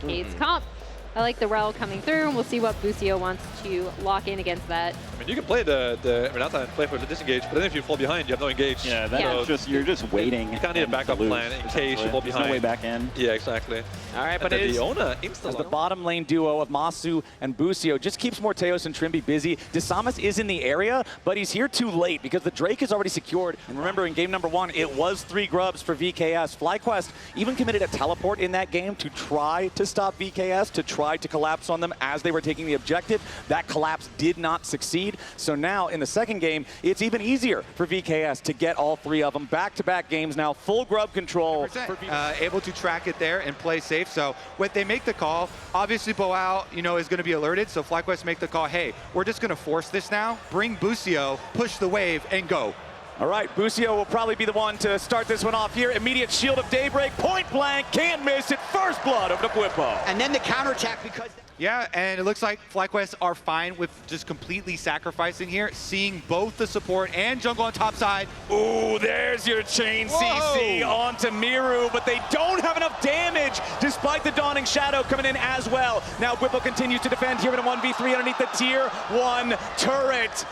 Cade's comp. I like the Rel coming through, and we'll see what Busio wants to lock in against that. I mean, you can play the Renata and play for the disengage, but then if you fall behind, you have no engage. Yeah, that's just, you're just waiting. You kind of need a backup plan in case you fall behind. There's no way back in. Yeah, exactly. All right, but it is as the bottom lane duo of Masu and Busio just keeps Morteos and Trimby busy. Desamas is in the area, but he's here too late because the Drake is already secured. And remember, in game number 1, it was 3 grubs for VKS. FlyQuest even committed a teleport in that game to try to stop VKS, to try to collapse on them as they were taking the objective. That collapse did not succeed. So now in the second game, it's even easier for VKS to get all 3 of them. Back-to-back games now, full grub control. Able to track it there and play safe. So when they make the call, obviously Boao, is going to be alerted. So FlyQuest make the call, hey, we're just going to force this now. Bring Busio, push the wave, and go. All right, Busio will probably be the one to start this one off here. Immediate Shield of Daybreak, point blank, can't miss it. First blood over to Bwipo. And then the counterattack because... Yeah, and it looks like FlyQuest are fine with just completely sacrificing here, seeing both the support and jungle on top side. Ooh, there's your chain CC onto Miru, but they don't have enough damage despite the Dawning Shadow coming in as well. Now Bwipo continues to defend here in a 1v3 underneath the tier 1 turret.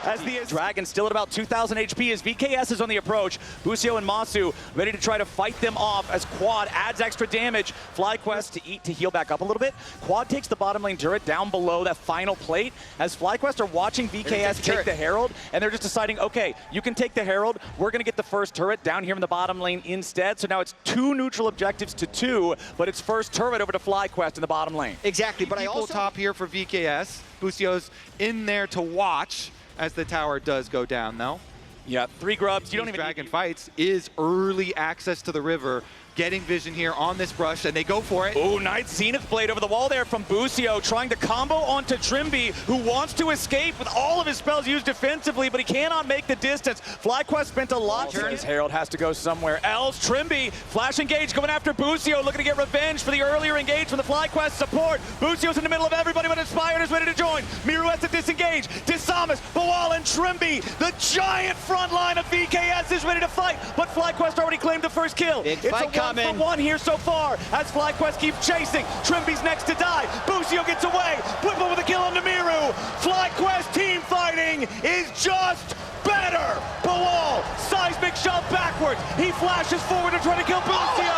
As the Dragon still at about 2,000 HP as VKS is on the approach. Busio and Masu ready to try to fight them off as Quad adds extra damage. FlyQuest to eat to heal back up a little bit. Quad takes the bottom lane turret down below that final plate as FlyQuest are watching VKS take the Herald, and they're just deciding, okay, you can take the Herald. We're going to get the first turret down here in the bottom lane instead. So now it's 2 neutral objectives to 2, but it's first turret over to FlyQuest in the bottom lane. Exactly, but I also... top here for VKS. Busio's in there to watch as the tower does go down, though. Yeah, 3 grubs. You don't even Dragon fights is early access to the river. Getting vision here on this brush, and they go for it. Oh, nice Zenith Blade over the wall there from Busio, trying to combo onto Trimby, who wants to escape with all of his spells used defensively, but he cannot make the distance. FlyQuest spent a lot. His Herald has to go somewhere else. Trimby, flash engage, going after Busio, looking to get revenge for the earlier engage from the FlyQuest support. Busio's in the middle of everybody, but Inspired is ready to join. Miru has to disengage. Desamas, Boal, and Trimby, the giant front line of VKS is ready to fight, but FlyQuest already claimed the first kill. It's a 1-for-1 here so far as FlyQuest keeps chasing. Trimby's next to die. Busio gets away. Bwipo with a kill on Miru. FlyQuest team fighting is just better. Boal, seismic shove backwards. He flashes forward to try to kill Busio.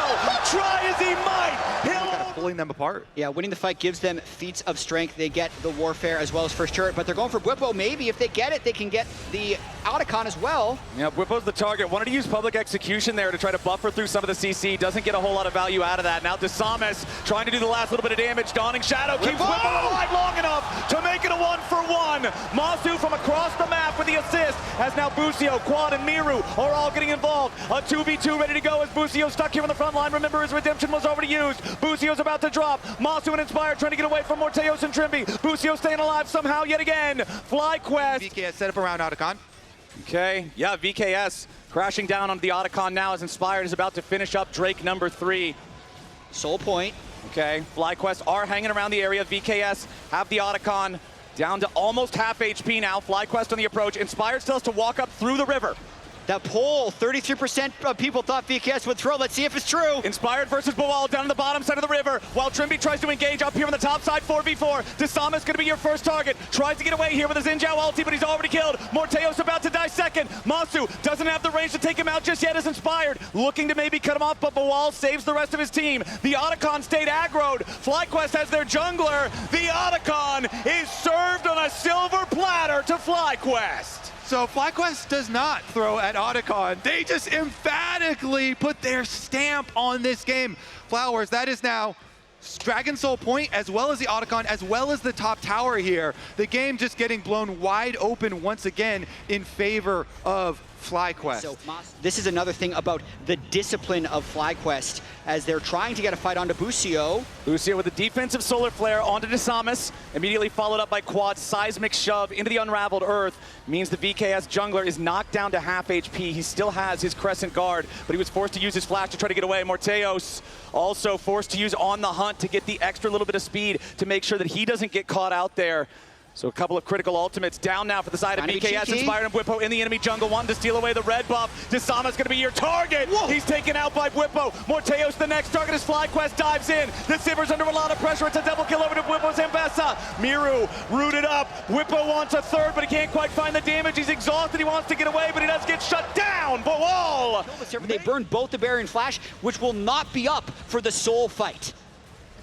Try as he might. He'll pulling them apart. Yeah, winning the fight gives them feats of strength. They get the Warfare as well as first turret, but they're going for Bwipo. Maybe if they get it, they can get the Otacon as well. Yeah, Bwipo's the target. Wanted to use public execution there to try to buffer through some of the CC. Doesn't get a whole lot of value out of that. Now Desamas trying to do the last little bit of damage. Dawning Shadow keeps Bwipo alive long enough to make it a 1-for-1. Masu from across the map with the assist, as now Busio, Quad, and Miru are all getting involved. A 2v2 ready to go as Busio stuck here on the front line. Remember, his redemption was already used. Busio's about to drop. Masu and Inspired trying to get away from Morteos and Trimby. Busio staying alive somehow yet again. FlyQuest. VKS set up around Otacon. Okay, yeah, VKS crashing down onto the Otacon now as Inspired is about to finish up Drake number 3. Soul point. Okay, FlyQuest are hanging around the area. VKS have the Otacon down to almost half HP now. FlyQuest on the approach. Inspired still has to walk up through the river. That poll, 33% of people thought VKS would throw. Let's see if it's true. Inspired versus Boal down on the bottom side of the river, while Trimby tries to engage up here on the top side, 4v4. Desamas going to be your first target. Tries to get away here with his Injao ulti, but he's already killed. Morteos about to die second. Masu doesn't have the range to take him out just yet as Inspired, looking to maybe cut him off, but Boal saves the rest of his team. The Otacon stayed aggroed. FlyQuest has their jungler. The Otacon is served on a silver platter to FlyQuest. So FlyQuest does not throw at Otacon. They just emphatically put their stamp on this game. Flowers, that is now Dragon Soul point, as well as the Otacon, as well as the top tower here. The game just getting blown wide open once again in favor of FlyQuest. So this is another thing about the discipline of FlyQuest as they're trying to get a fight onto Busio. Busio with a defensive solar flare onto Desamas, immediately followed up by Quad's seismic shove into the unraveled earth. Means the VKS jungler is knocked down to half HP. He still has his Crescent Guard, but he was forced to use his flash to try to get away. Morteos also forced to use On the Hunt to get the extra little bit of speed to make sure that he doesn't get caught out there. So a couple of critical ultimates down now for the side of Trying to be VKS. cheeky. Inspired and Bwipo in the enemy jungle, wanting to steal away the red buff. Desama's going to be your target. Whoa. He's taken out by Bwipo. Morteo's the next target as FlyQuest dives in. The Siver's under a lot of pressure. It's a double kill over to Bwipo's Ambessa. Miru rooted up. Bwipo wants a third, but he can't quite find the damage. He's exhausted. He wants to get away, but he does get shut down. Bawal! They burned both the Baron Flash, which will not be up for the Soul fight.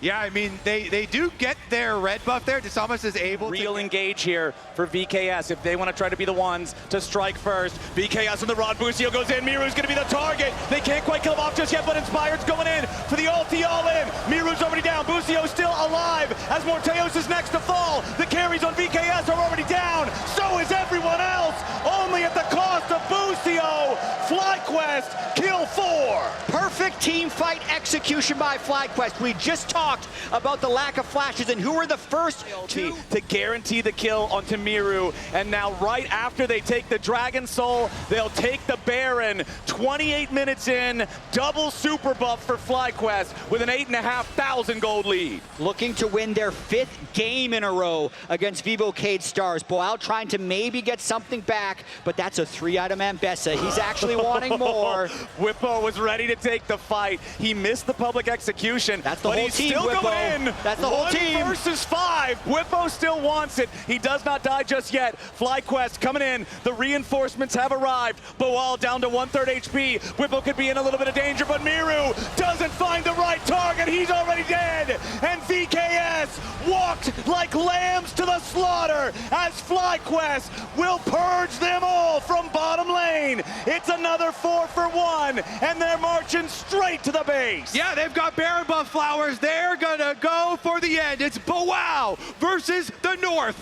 Yeah, I mean, they do get their red buff there. Desamas is able Real to... engage here for VKS if they want to try to be the ones to strike first. VKS on the rod. Busio goes in. Miru's going to be the target. They can't quite kill him off just yet, but Inspired's going in for the ulti all in. Miru's already down. Busio's still alive as Morteos is next to fall. The carries on VKS are already down. So is everyone else. Only at the cost of Busio. FlyQuest, kill 4. Perfect team fight execution by FlyQuest. We just talked about the lack of flashes and who were the first to guarantee the kill onto Miru. And now right after they take the Dragon Soul, they'll take the Baron. 28 minutes in, double super buff for FlyQuest with an 8,500 gold lead. Looking to win their 5th game in a row against Vivo Cade Stars. Boal trying to maybe get something back, but that's a 3-item Ambessa. He's actually wanting more. Bwipo was ready to take the fight. He missed the public execution. That's the but whole he's team, still Bwipo. going in. That's the whole team. 1 versus 5. Bwipo still wants it. He does not die just yet. FlyQuest coming in. The reinforcements have arrived. Boal down to 1/3 HP. Bwipo could be in a little bit of danger, but Miru doesn't find the right target. He's already dead. And VKS walked like lambs to the slaughter as FlyQuest will purge them all from bottom lane. It's another 4 for 1, and they're marching straight to the base. Yeah, they've got Baron buff flowers. They're gonna go for the end. It's Boal versus the North.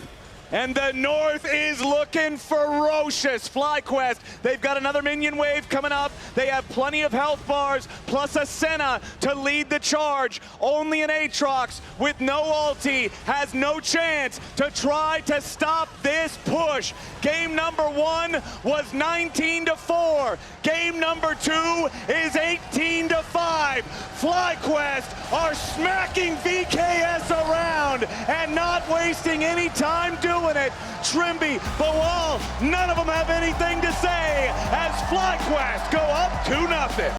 And the North is looking ferocious. FlyQuest, they've got another minion wave coming up. They have plenty of health bars, plus a Senna to lead the charge. Only an Aatrox with no ulti has no chance to try to stop this push. Game number 1 was 19-4. Game number 2 is 18-5. FlyQuest are smacking VKS around and not wasting any time doing it. Trimby, Boal, none of them have anything to say as FlyQuest go up 2-0.